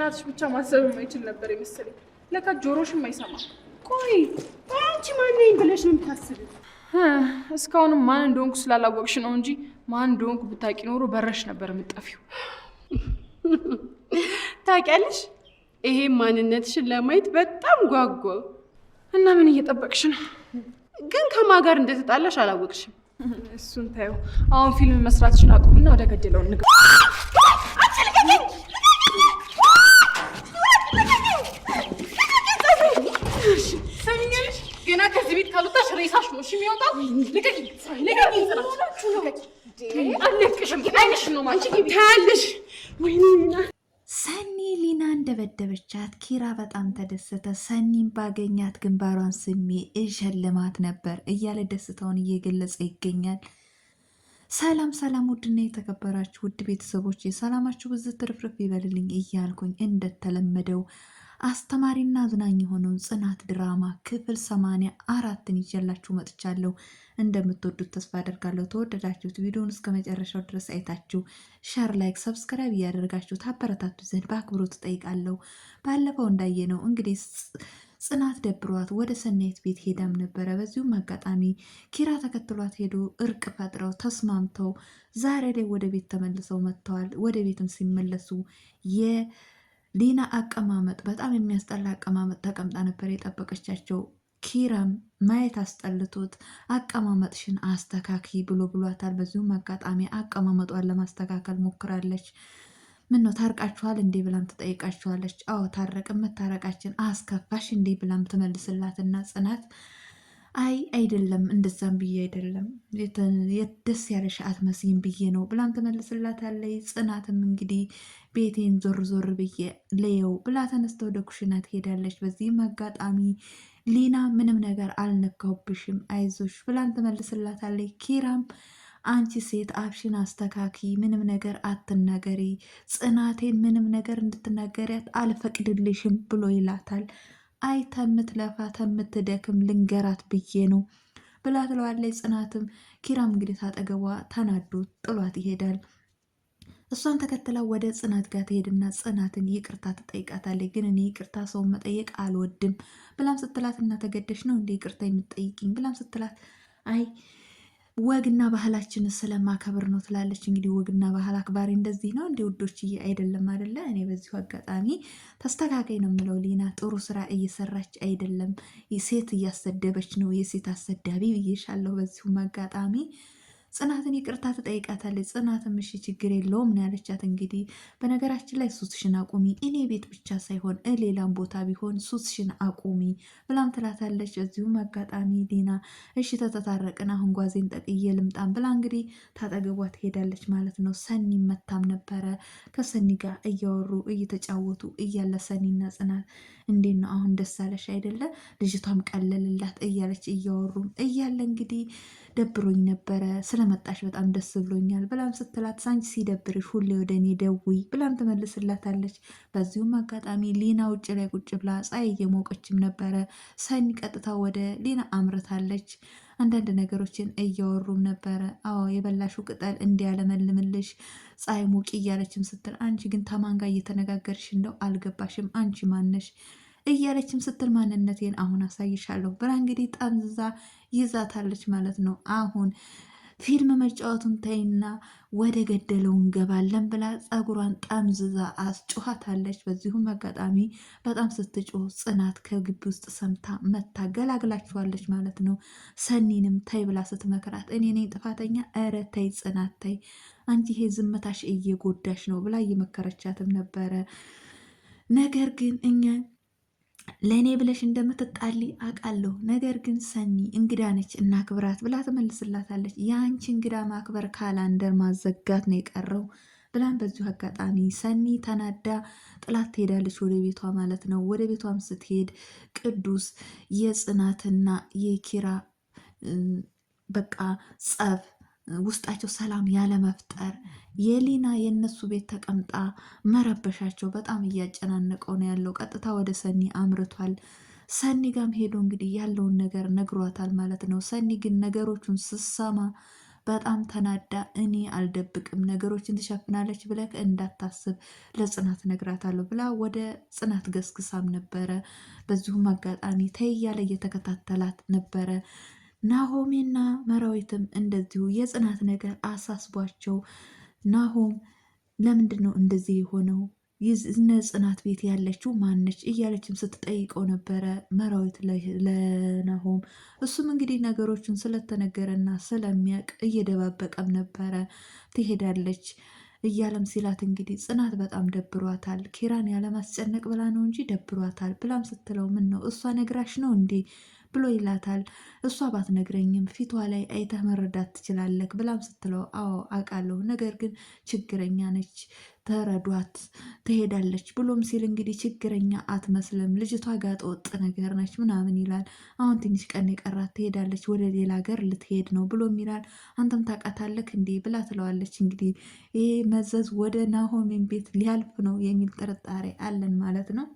ቅናትሽ ብቻ ማሰብ የማይችል ነበር የመሰለኝ። ለካ ጆሮሽም አይሰማ። ቆይ አንቺ ማን ነኝ ብለሽ ነው የምታስቢው? እስካሁንም ማን እንደሆንኩ ስላላወቅሽ ነው እንጂ ማን እንደሆንኩ ብታውቂ ኖሮ በረሽ ነበር የምጠፊው። ታውቂያለሽ፣ ይሄ ማንነትሽን ለማየት በጣም ጓጓው። እና ምን እየጠበቅሽ ነው? ግን ከማን ጋር እንደተጣላሽ አላወቅሽም። እሱን ታዩ። አሁን ፊልም መስራትሽን አቁሚና ወደ ገደለው እንግባ። ገና ከዚህ ቤት ካልወጣሽ ሬሳሽ ነው እሺ የሚወጣው። ልቀቂኝ፣ ልቀቂኝ። አለቅሽም። አይንሽን ነው ማንቺ ታያለሽ። ወይኔ ሰኒ ሊና እንደበደበቻት ኪራ በጣም ተደሰተ። ሰኒን ባገኛት ግንባሯን ስሜ እሸልማት ነበር እያለ ደስታውን እየገለጸ ይገኛል። ሰላም ሰላም! ውድና የተከበራችሁ ውድ ቤተሰቦች ሰላማችሁ ብዙ ትርፍርፍ ይበልልኝ እያልኩኝ እንደተለመደው አስተማሪና አዝናኝ የሆነውን ጽናት ድራማ ክፍል 84ን ይዤላችሁ መጥቻለሁ። እንደምትወዱት ተስፋ አደርጋለሁ። ተወደዳችሁት ቪዲዮውን እስከ መጨረሻው ድረስ አይታችሁ ሸር፣ ላይክ፣ ሰብስክራይብ እያደረጋችሁ ታበረታቱ ዘንድ በአክብሮት እጠይቃለሁ። ባለፈው እንዳየነው እንግዲህ ጽናት ደብሯት ወደ ሰናይት ቤት ሄዳም ነበረ። በዚሁም አጋጣሚ ኪራ ተከትሏት ሄዶ እርቅ ፈጥረው ተስማምተው ዛሬ ላይ ወደ ቤት ተመልሰው መጥተዋል። ወደ ቤትም ሲመለሱ ሊና አቀማመጥ በጣም የሚያስጠላ አቀማመጥ ተቀምጣ ነበር የጠበቀቻቸው። ኪራም ማየት አስጠልቶት አቀማመጥሽን አስተካኪ ብሏታል። በዚሁም አጋጣሚ አቀማመጧን ለማስተካከል ሞክራለች። ምን ነው ታርቃችኋል እንዴ ብላም ትጠይቃችኋለች። አዎ ታረቅን፣ መታረቃችን አስከፋሽ እንዴ ብላም ትመልስላትና ጽናት አይ አይደለም፣ እንደዛም ብዬ አይደለም፣ ደስ ያለሽ አትመስይም ብዬ ነው ብላም ትመልስላታለች። ጽናትም እንግዲህ ቤቴን ዞር ዞር ብዬ ለየው ብላ ተነስተ ወደ ኩሽና ትሄዳለች። በዚህም አጋጣሚ ሊና ምንም ነገር አልነካውብሽም አይዞሽ ብላም ትመልስላታለች። ኪራም አንቺ ሴት አፍሽን አስተካኪ፣ ምንም ነገር አትናገሪ፣ ጽናቴን ምንም ነገር እንድትናገሪያት አልፈቅድልሽም ብሎ ይላታል። አይ ተምትለፋ ተምትደክም ልንገራት ብዬ ነው ብላ ትለዋለች። ጽናትም ኪራም እንግዲህ ታጠገቧ ተናዶ ጥሏት ይሄዳል። እሷን ተከትላ ወደ ጽናት ጋር ትሄድና ጽናትን ይቅርታ ትጠይቃታለች። ግን እኔ ይቅርታ ሰውን መጠየቅ አልወድም ብላም ስትላት እና ተገደሽ ነው እንደ ይቅርታ የምትጠይቅኝ ብላም ስትላት አይ ወግና ባህላችን ስለማከብር ነው ትላለች። እንግዲህ ወግና ባህል አክባሪ እንደዚህ ነው እንደ ውዶችዬ አይደለም አይደለ? እኔ በዚሁ አጋጣሚ ተስተካካይ ነው የምለው። ሊና ጥሩ ስራ እየሰራች አይደለም፣ ሴት እያሰደበች ነው፣ የሴት አሰዳቢ ብዬሻለሁ። በዚሁም አጋጣሚ ጽናትን ይቅርታ ትጠይቃታለች። ጽናትም እሺ ችግር የለውም ነው ያለቻት። እንግዲህ በነገራችን ላይ ሱስሽን አቁሚ፣ እኔ ቤት ብቻ ሳይሆን ሌላም ቦታ ቢሆን ሱስሽን አቁሚ ብላም ትላታለች። በዚሁም አጋጣሚ ሊና እሺ ተተታረቅን፣ አሁን ጓዜን ጠቅዬ ልምጣም ብላ እንግዲህ ታጠገቧ ትሄዳለች ማለት ነው። ሰኒ መታም ነበረ። ከሰኒ ጋር እያወሩ እየተጫወቱ እያለ ሰኒና ጽናት እንዴት ነው አሁን ደስ አለሽ አይደለ? ልጅቷም ቀለልላት እያለች እያወሩም እያለ እንግዲህ ደብሮኝ ነበረ ስለመጣሽ በጣም ደስ ብሎኛል ብላም ስትላት ሳንቺ ሲደብርሽ ሁሌ ወደ እኔ ደውይ ብላም ትመልስላታለች። በዚሁም አጋጣሚ ሊና ውጭ ላይ ቁጭ ብላ ፀሐይ እየሞቀችም ነበረ። ሰኒ ቀጥታ ወደ ሊና አምርታለች። አንዳንድ ነገሮችን እያወሩም ነበረ። አዎ የበላሽው ቅጠል እንዲያለመልምልሽ ፀሐይ ሞቂ እያለችም ስትል አንቺ ግን ተማን ጋር እየተነጋገርሽ እንደው አልገባሽም፣ አንቺ ማነሽ እያለችም ስትል ማንነቴን አሁን አሳይሻለሁ ብላ እንግዲህ ጠምዝዛ ይዛታለች ማለት ነው። አሁን ፊልም መጫወቱን ተይና ወደ ገደለው እንገባለን ብላ ፀጉሯን ጠምዝዛ አስጮኋታለች። በዚሁም አጋጣሚ በጣም ስትጮህ ጽናት ከግቢ ውስጥ ሰምታ መታ ገላግላችኋለች ማለት ነው። ሰኒንም ተይ ብላ ስትመክራት እኔ ነኝ ጥፋተኛ፣ ኧረ ተይ ጽናት ተይ፣ አንቺ ይሄ ዝምታሽ እየጎዳሽ ነው ብላ እየመከረቻትም ነበረ። ነገር ግን እኛ ለእኔ ብለሽ እንደምትጣሊ አውቃለሁ፣ ነገር ግን ሰኒ እንግዳ ነች እናክብራት ብላ ትመልስላታለች። የአንቺ እንግዳ ማክበር ካላንደር ማዘጋት ነው የቀረው ብላም በዚሁ አጋጣሚ ሰኒ ተናዳ ጥላት ትሄዳለች ወደ ቤቷ ማለት ነው። ወደ ቤቷም ስትሄድ ቅዱስ የጽናትና የኪራ በቃ ጸብ ውስጣቸው ሰላም ያለመፍጠር የሊና የነሱ ቤት ተቀምጣ መረበሻቸው በጣም እያጨናነቀው ነው ያለው። ቀጥታ ወደ ሰኒ አምርቷል። ሰኒ ጋም ሄዶ እንግዲህ ያለውን ነገር ነግሯታል ማለት ነው። ሰኒ ግን ነገሮቹን ስሰማ በጣም ተናዳ እኔ አልደብቅም ነገሮችን ትሸፍናለች ብለህ እንዳታስብ ለጽናት ነግራታለሁ ብላ ወደ ጽናት ገስግሳም ነበረ። በዚሁም አጋጣሚ ተይ እያለ እየተከታተላት ነበረ። ናሆሜና መራዊትም እንደዚሁ የጽናት ነገር አሳስቧቸው ናሆም ለምንድን ነው እንደዚህ የሆነው እነ ጽናት ቤት ያለችው ማነች እያለችም ስትጠይቀው ነበረ መራዊት ለናሆም። እሱም እንግዲህ ነገሮችን ስለተነገረና ስለሚያውቅ እየደባበቀም ነበረ። ትሄዳለች እያለም ሲላት እንግዲህ ጽናት በጣም ደብሯታል። ኪራን ያለማስጨነቅ ብላ ነው እንጂ ደብሯታል ብላም ስትለው ምን ነው እሷ ነግራሽ ነው እንዴ ብሎ ይላታል። እሷ ባትነግረኝም ፊቷ ላይ አይተህ መረዳት ትችላለህ ብላም ስትለው አዎ አውቃለሁ፣ ነገር ግን ችግረኛ ነች ተረዷት ትሄዳለች ብሎም ሲል እንግዲህ ችግረኛ አትመስልም ልጅቷ ጋጠ ወጥ ነገር ነች ምናምን ይላል። አሁን ትንሽ ቀን የቀራት ትሄዳለች፣ ወደ ሌላ ሀገር ልትሄድ ነው ብሎም ይላል። አንተም ታውቃታለህ እንዴ ብላ ትለዋለች። እንግዲህ ይሄ መዘዝ ወደ ናሆሜን ቤት ሊያልፍ ነው የሚል ጥርጣሬ አለን ማለት ነው።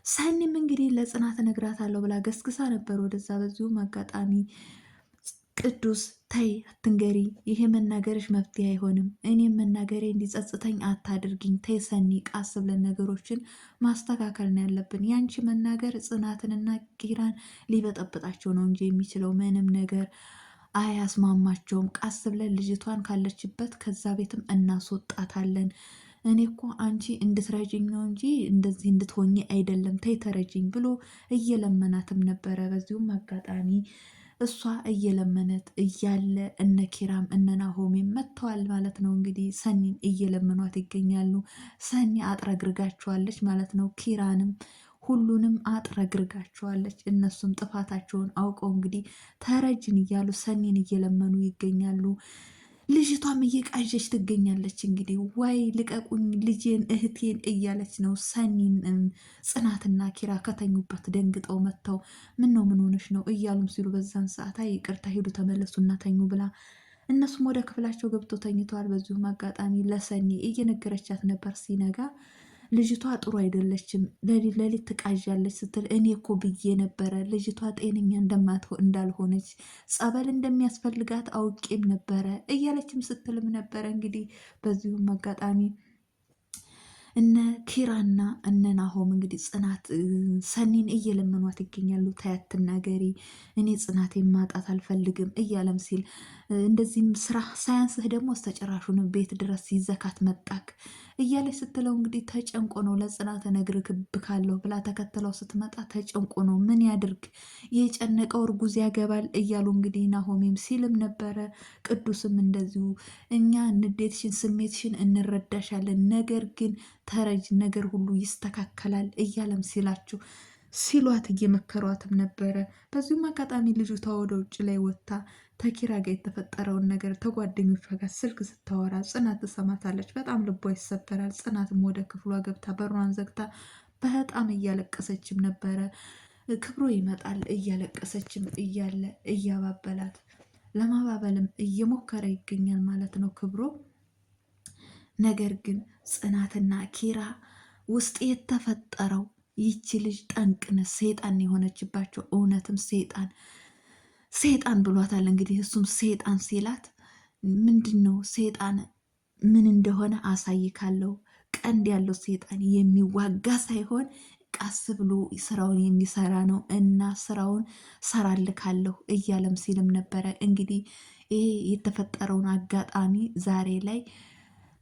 ሰኒም እንግዲህ ለጽናት እነግራታለሁ ብላ ገስግሳ ነበር ወደዛ። በዚሁም አጋጣሚ ቅዱስ ተይ አትንገሪ፣ ይሄ መናገርሽ መፍትሄ አይሆንም፣ እኔም መናገሬ እንዲጸጽተኝ አታድርጊኝ፣ ተይ ሰኒ ቃስ ብለን ነገሮችን ማስተካከል ነው ያለብን። ያንቺ መናገር ጽናትንና ኪራን ሊበጠብጣቸው ነው እንጂ የሚችለው ምንም ነገር አያስማማቸውም። ቃስ ብለን ልጅቷን ካለችበት ከዛ ቤትም እናስወጣታለን። እኔ እኮ አንቺ እንድትረጅኝ ነው እንጂ እንደዚህ እንድትሆኝ አይደለም፣ ተይ ተረጅኝ ብሎ እየለመናትም ነበረ። በዚሁም አጋጣሚ እሷ እየለመነት እያለ እነ ኪራም እነ ናሆሜም መጥተዋል ማለት ነው። እንግዲህ ሰኒን እየለመኗት ይገኛሉ። ሰኒ አጥረግርጋቸዋለች ማለት ነው። ኪራንም ሁሉንም አጥረግርጋቸዋለች። እነሱም ጥፋታቸውን አውቀው እንግዲህ ተረጅን እያሉ ሰኒን እየለመኑ ይገኛሉ። ልጅቷም እየቃዠች ትገኛለች። እንግዲህ ዋይ ልቀቁኝ ልጄን እህቴን እያለች ነው። ሰኒን ጽናትና ኪራ ከተኙበት ደንግጠው መጥተው ምን ነው ምን ሆነች ነው እያሉም ሲሉ በዛን ሰዓት አይ ይቅርታ ሄዱ ተመለሱና ተኙ ብላ እነሱም ወደ ክፍላቸው ገብተው ተኝተዋል። በዚሁም አጋጣሚ ለሰኒ እየነገረቻት ነበር ሲነጋ ልጅቷ ጥሩ አይደለችም፣ ሌሊት ትቃዣለች ስትል እኔ እኮ ብዬ ነበረ ልጅቷ ጤነኛ እንዳልሆነች ጸበል እንደሚያስፈልጋት አውቄም ነበረ እያለችም ስትልም ነበረ። እንግዲህ በዚሁም አጋጣሚ እነ ኪራና እነ ናሆም እንግዲህ ጽናት ሰኒን እየለመኗት ይገኛሉ። ታያት ትናገሪ፣ እኔ ጽናቴን ማጣት አልፈልግም እያለም ሲል እንደዚህም ስራ ሳያንስህ ደግሞ አስተጨራሹን ቤት ድረስ ይዘካት መጣክ እያለች ስትለው እንግዲህ ተጨንቆ ነው ለጽናት እነግርክብካለሁ ብላ ተከትለው ስትመጣ ተጨንቆ ነው ምን ያድርግ የጨነቀው እርጉዝ ያገባል እያሉ እንግዲህ ናሆሜም ሲልም ነበረ። ቅዱስም እንደዚሁ እኛ ንዴትሽን ስሜትሽን እንረዳሻለን፣ ነገር ግን ተረጅ ነገር ሁሉ ይስተካከላል እያለም ሲሏት እየመከሯትም ነበረ። በዚሁም አጋጣሚ ልጅቷ ወደ ውጭ ላይ ወጥታ ተኪራ ጋር የተፈጠረውን ነገር ተጓደኞቿ ጋር ስልክ ስታወራ ጽናት ትሰማታለች። በጣም ልቧ ይሰበራል። ጽናትም ወደ ክፍሏ ገብታ በሯን ዘግታ በጣም እያለቀሰችም ነበረ። ክብሮ ይመጣል እያለቀሰችም እያለ እያባበላት ለማባበልም እየሞከረ ይገኛል ማለት ነው ክብሮ። ነገር ግን ጽናትና ኪራ ውስጥ የተፈጠረው ይቺ ልጅ ጠንቅነ ሴጣን የሆነችባቸው እውነትም ሴጣን ብሏታል። እንግዲህ እሱም ሴጣን ሲላት ምንድን ነው ሴጣን ምን እንደሆነ አሳይካለሁ፣ ቀንድ ያለው ሴጣን የሚዋጋ ሳይሆን ቀስ ብሎ ስራውን የሚሰራ ነው እና ስራውን ሰራልካለሁ እያለም ሲልም ነበረ። እንግዲህ ይሄ የተፈጠረውን አጋጣሚ ዛሬ ላይ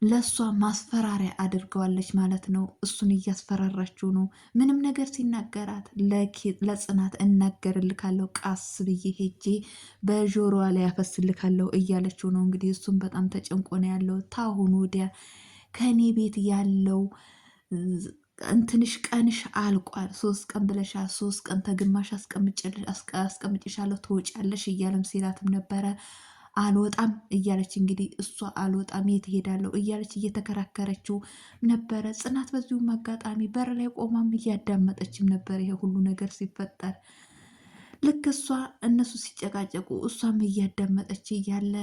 ለእሷ ማስፈራሪያ አድርገዋለች ማለት ነው። እሱን እያስፈራራችው ነው። ምንም ነገር ሲናገራት ለጽናት እናገርልካለሁ ቃስ ብዬ ሄጄ በጆሮዋ ላይ ያፈስልካለሁ እያለችው ነው። እንግዲህ እሱም በጣም ተጨንቆ ነው ያለው። ታሁኑ ወዲያ ከኔ ቤት ያለው እንትንሽ ቀንሽ አልቋል፣ 3 ቀን ብለሻል፣ 3 ቀን ተግማሽ አስቀምጭሻለሁ ትወጫለሽ እያለም ሲላትም ነበረ። አልወጣም እያለች እንግዲህ እሷ አልወጣም የት እሄዳለሁ እያለች እየተከራከረችው ነበረ። ጽናት በዚሁም አጋጣሚ በር ላይ ቆማም እያዳመጠችም ነበር ይሄ ሁሉ ነገር ሲፈጠር። ልክ እሷ እነሱ ሲጨቃጨቁ እሷም እያዳመጠች እያለ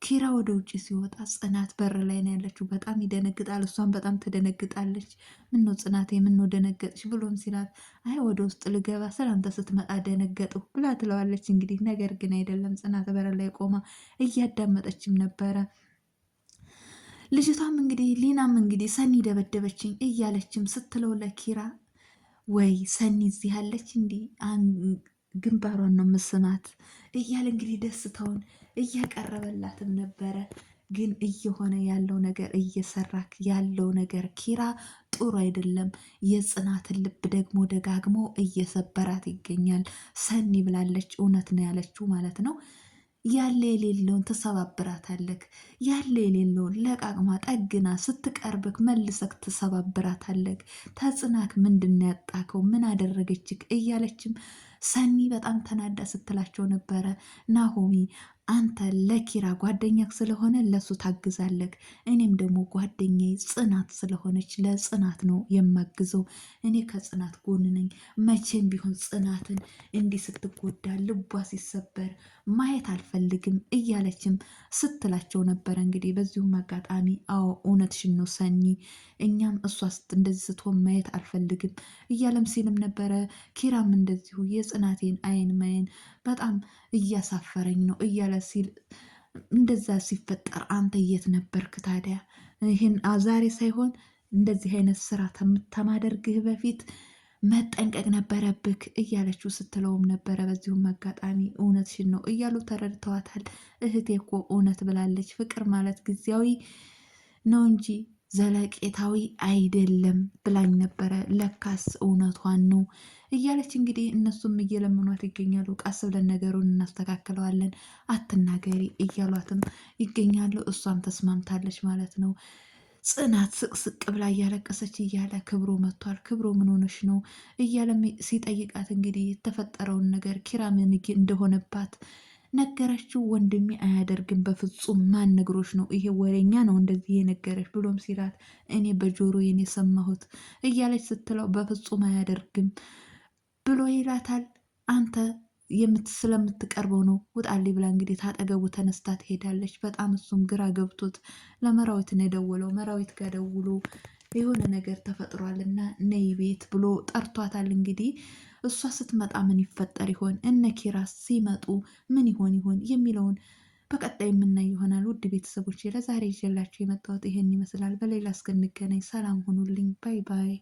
ኪራ ወደ ውጭ ሲወጣ ጽናት በር ላይ ነው ያለችው። በጣም ይደነግጣል። እሷን በጣም ትደነግጣለች። ምነው ጽናቴ ምነው ደነገጥሽ ብሎም ሲላት አይ ወደ ውስጥ ልገባ ስላንተ ስትመጣ ደነገጥሁ ብላ ትለዋለች። እንግዲህ ነገር ግን አይደለም። ጽናት በር ላይ ቆማ እያዳመጠችም ነበረ። ልጅቷም እንግዲህ ሊናም እንግዲህ ሰኒ ደበደበችኝ እያለችም ስትለው ለኪራ ወይ ሰኒ እዚህ ያለች እንዲህ ግንባሯን ነው ምስማት እያለ እንግዲህ ደስታውን እያቀረበላትም ነበረ። ግን እየሆነ ያለው ነገር እየሰራክ ያለው ነገር ኪራ ጥሩ አይደለም። የጽናትን ልብ ደግሞ ደጋግሞ እየሰበራት ይገኛል። ሰኒ ብላለች፣ እውነት ነው ያለችው ማለት ነው። ያለ የሌለውን ትሰባብራታለክ። ያለ የሌለውን ለቃቅማ ጠግና ስትቀርብክ መልሰክ ትሰባብራታለክ። ተጽናክ ምንድን ያጣከው? ምን አደረገችክ? እያለችም ሰኒ በጣም ተናዳ ስትላቸው ነበረ። ናሆሚ አንተ ለኪራ ጓደኛክ ስለሆነ ለሱ ታግዛለክ፣ እኔም ደግሞ ጓደኛዬ ጽናት ስለሆነች ለጽናት ነው የማግዘው። እኔ ከጽናት ጎን ነኝ። መቼም ቢሆን ጽናትን እንዲህ ስትጎዳ ልቧ ሲሰበር ማየት አልፈልግም እያለችም ስትላቸው ነበረ። እንግዲህ በዚሁም አጋጣሚ አዎ እውነትሽን ነው ሰኒ፣ እኛም እሷ እንደዚህ ስትሆን ማየት አልፈልግም እያለም ሲልም ነበረ። ኪራም እንደዚሁ የጽናቴን አይን ማየን በጣም እያሳፈረኝ ነው እያለ ሲል እንደዛ ሲፈጠር አንተ የት ነበርክ ታዲያ? ይህን ዛሬ ሳይሆን እንደዚህ አይነት ስራ ከማደርግህ በፊት መጠንቀቅ ነበረብክ እያለችው ስትለውም ነበረ። በዚሁም አጋጣሚ እውነትሽን ነው እያሉ ተረድተዋታል። እህቴ እኮ እውነት ብላለች። ፍቅር ማለት ጊዜያዊ ነው እንጂ ዘለቄታዊ አይደለም ብላኝ ነበረ። ለካስ እውነቷን ነው እያለች እንግዲህ እነሱም እየለመኗት ይገኛሉ። ቀስ ብለን ነገሩን እናስተካክለዋለን፣ አትናገሪ እያሏትም ይገኛሉ። እሷም ተስማምታለች ማለት ነው። ጽናት ስቅስቅ ብላ እያለቀሰች እያለ ክብሮ መጥቷል። ክብሮ ምን ሆነሽ ነው እያለም ሲጠይቃት እንግዲህ የተፈጠረውን ነገር ኪራ ምን እንደሆነባት ነገረችው። ወንድሜ አያደርግም በፍጹም፣ ማን ነግሮች ነው? ይሄ ወሬኛ ነው እንደዚህ የነገረች ብሎም ሲላት እኔ በጆሮ የኔ ሰማሁት እያለች ስትለው በፍጹም አያደርግም ብሎ ይላታል። አንተ ስለምትቀርበው ነው ውጣልኝ ብላ እንግዲህ ታጠገቡ ተነስታ ትሄዳለች። በጣም እሱም ግራ ገብቶት ለመራዊት ነው የደወለው። መራዊት ጋር ደውሎ የሆነ ነገር ተፈጥሯልና ነይ ቤት ብሎ ጠርቷታል። እንግዲህ እሷ ስትመጣ ምን ይፈጠር ይሆን? እነ ኪራስ ሲመጡ ምን ይሆን የሚለውን በቀጣይ የምናይ ይሆናል። ውድ ቤተሰቦች ለዛሬ ይዤላችሁ የመጣሁት ይሄን ይመስላል። በሌላ እስክንገናኝ ሰላም ሁኑልኝ። ባይ ባይ።